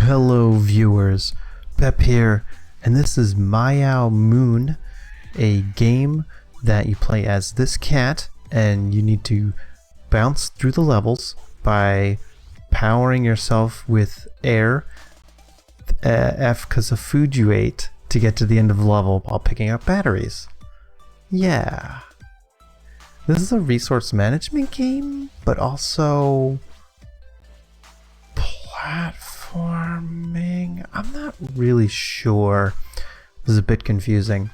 Hello viewers, Pep here, and this is Miaou Moon, a game that you play as this cat, and you need to bounce through the levels by powering yourself with air, F because of food you ate, to get to the end of the level while picking up batteries. Yeah. This is a resource management game, but also platforming. I'm not really sure. This is a bit confusing.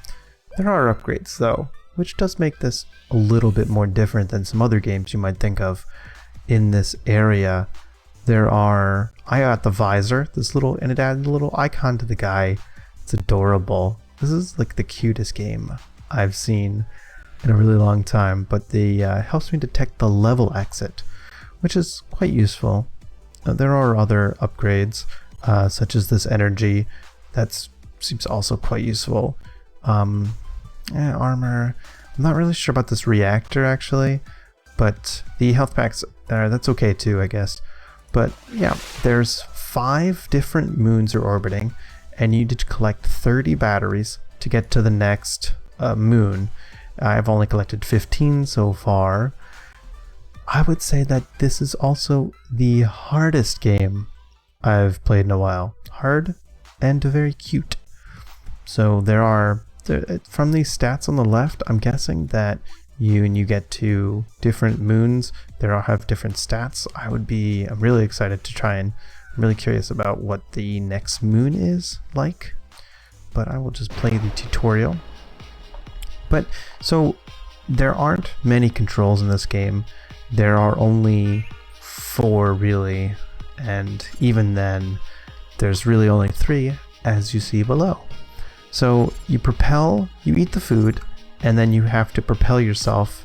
There are upgrades though, which does make this a little bit more different than some other games you might think of in this area. I got the visor, and it added a little icon to the guy. It's adorable. This is like the cutest game I've seen in a really long time, but the helps me detect the level exit, which is quite useful. There are other upgrades, such as this energy, that seems also quite useful. Armor, I'm not really sure about this reactor actually, but the health packs, that's okay too, I guess. But yeah, there's 5 different moons you're orbiting, and you need to collect 30 batteries to get to the next moon. I've only collected 15 so far. I would say that this is also the hardest game I've played in a while. Hard and very cute. So from these stats on the left, I'm guessing that when you get to different moons, they all have different stats. I'm really excited to try, and I'm really curious about what the next moon is like. But I will just play the tutorial. So there aren't many controls in this game. There are only 4 really, and even then there's really only 3, as you see below. So you eat the food, and then you have to propel yourself,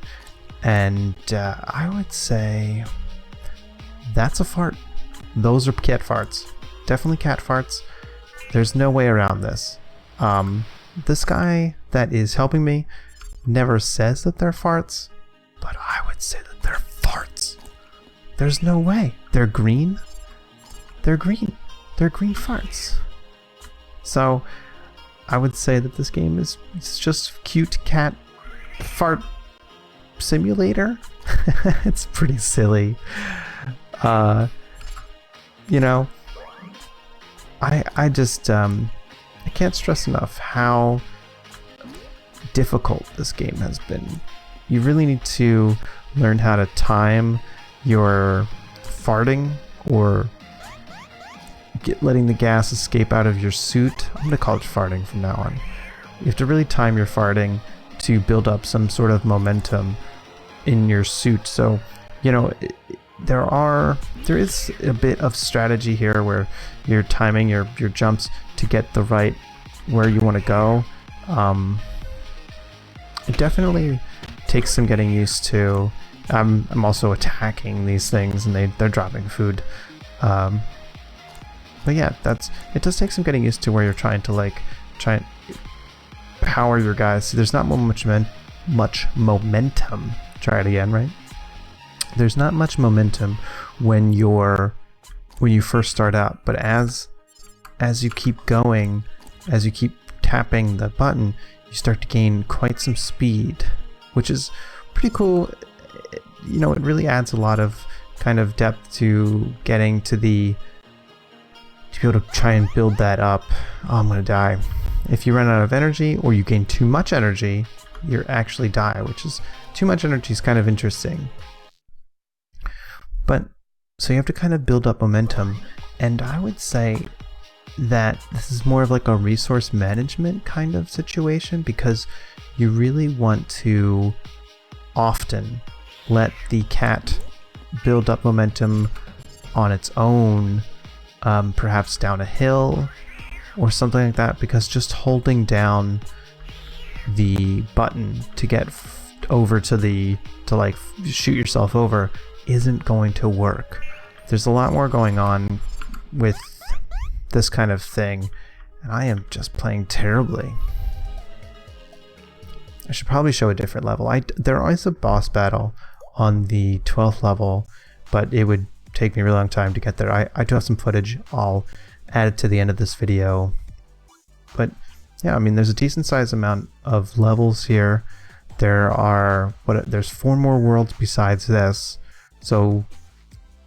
and I would say that's a fart. Those are cat farts. Definitely cat farts. There's no way around this. This guy that is helping me never says that they're farts, but I would say that they're farts. There's no way. They're green. They're green. They're green farts. So I would say that this game is just cute cat fart simulator. It's pretty silly. I can't stress enough how difficult this game has been. You really need to learn how to time your farting, or letting the gas escape out of your suit. I'm gonna call it farting from now on. You have to really time your farting to build up some sort of momentum in your suit. So, there is a bit of strategy here where you're timing your jumps to get the right where you want to go. It definitely takes some getting used to. I'm also attacking these things, and they're dropping food. But yeah, it does take some getting used to where you're trying to try and power your guys. See, there's not much momentum. Try it again, right? There's not much momentum when you first start out, but as you keep going, as you keep tapping the button, you start to gain quite some speed, which is pretty cool. It really adds a lot of kind of depth to getting to be able to try and build that up. Oh, I'm gonna die. If you run out of energy, or you gain too much energy, you actually die, which is, too much energy is kind of interesting. But so you have to kind of build up momentum, and I would say that this is more of like a resource management kind of situation, because you really want to often let the cat build up momentum on its own, perhaps down a hill or something like that, because just holding down the button to get over to shoot yourself over isn't going to work. There's a lot more going on with this kind of thing, and I am just playing terribly. I should probably show a different level. There is a boss battle on the 12th level, but it would take me a really long time to get there. I do have some footage I'll add it to the end of this video. But yeah, I mean, there's a decent sized amount of levels here. There's 4 more worlds besides this, so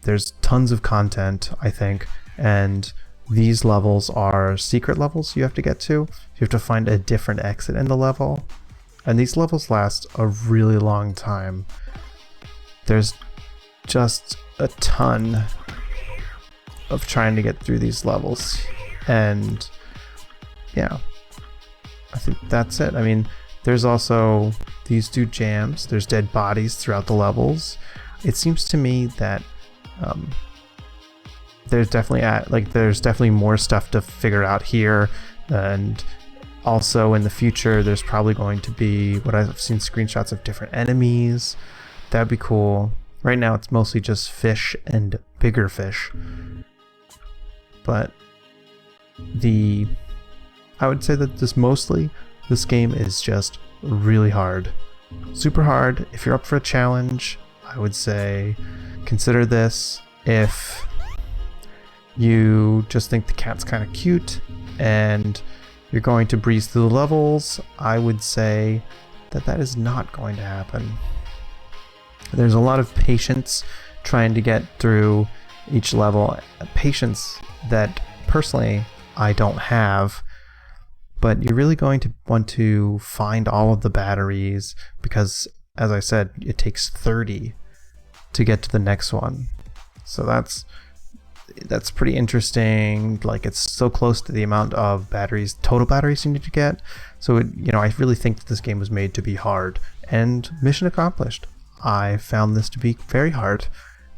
there's tons of content, I think, and these levels are secret levels you have to get to. You have to find a different exit in the level, and these levels last a really long time. There's just a ton of trying to get through these levels, and yeah, I think that's it. I mean, there's also these 2 jams, there's dead bodies throughout the levels. It seems to me that there's definitely more stuff to figure out here, and also in the future there's probably going to be what I've seen screenshots of different enemies. That'd be cool. Right now it's mostly just fish and bigger fish, but I would say that this game is just really hard, super hard. If you're up for a challenge, I would say consider this. If you just think the cat's kind of cute and you're going to breeze through the levels, I would say that is not going to happen. There's a lot of patience trying to get through each level, patience that personally I don't have, but you're really going to want to find all of the batteries, because as I said, it takes 30 to get to the next one. So that's pretty interesting. Like, it's so close to the amount of total batteries you need to get. So I really think that this game was made to be hard, and mission accomplished. I found this to be very hard.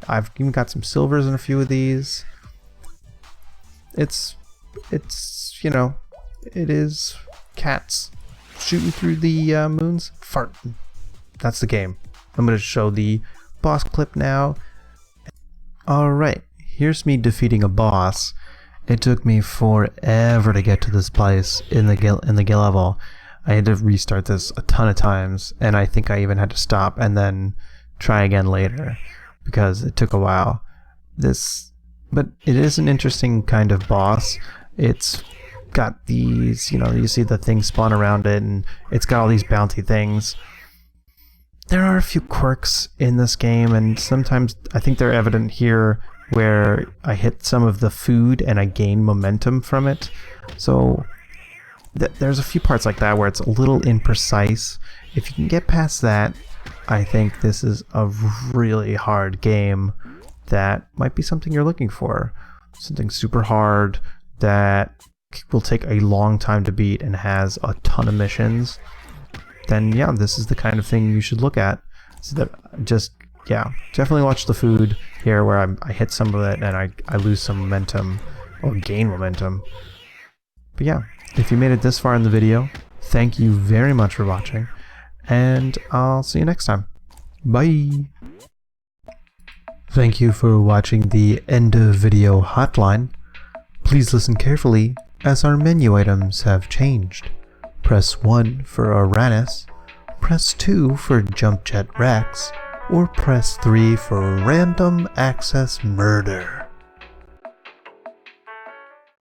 I've even got some silvers in a few of these. It is cats shooting through the moons, farting. That's the game. I'm going to show the boss clip now. Alright, here's me defeating a boss. It took me forever to get to this place in the Gil level. I had to restart this a ton of times, and I think I even had to stop and then try again later because it took a while. But it is an interesting kind of boss. It's got these, you see the things spawn around it, and it's got all these bounty things. There are a few quirks in this game, and sometimes I think they're evident here, where I hit some of the food and I gain momentum from it. So there's a few parts like that where it's a little imprecise. If you can get past that, I think this is a really hard game that might be something you're looking for. Something super hard that will take a long time to beat and has a ton of missions. Then yeah, this is the kind of thing you should look at. So definitely watch the food here, where I hit some of it and I lose some momentum or gain momentum. But yeah, if you made it this far in the video, thank you very much for watching, and I'll see you next time. Bye! Thank you for watching the end of video hotline. Please listen carefully, as our menu items have changed. Press 1 for Uranus, press 2 for Jump Jet Rex, or press 3 for Random Access Murder.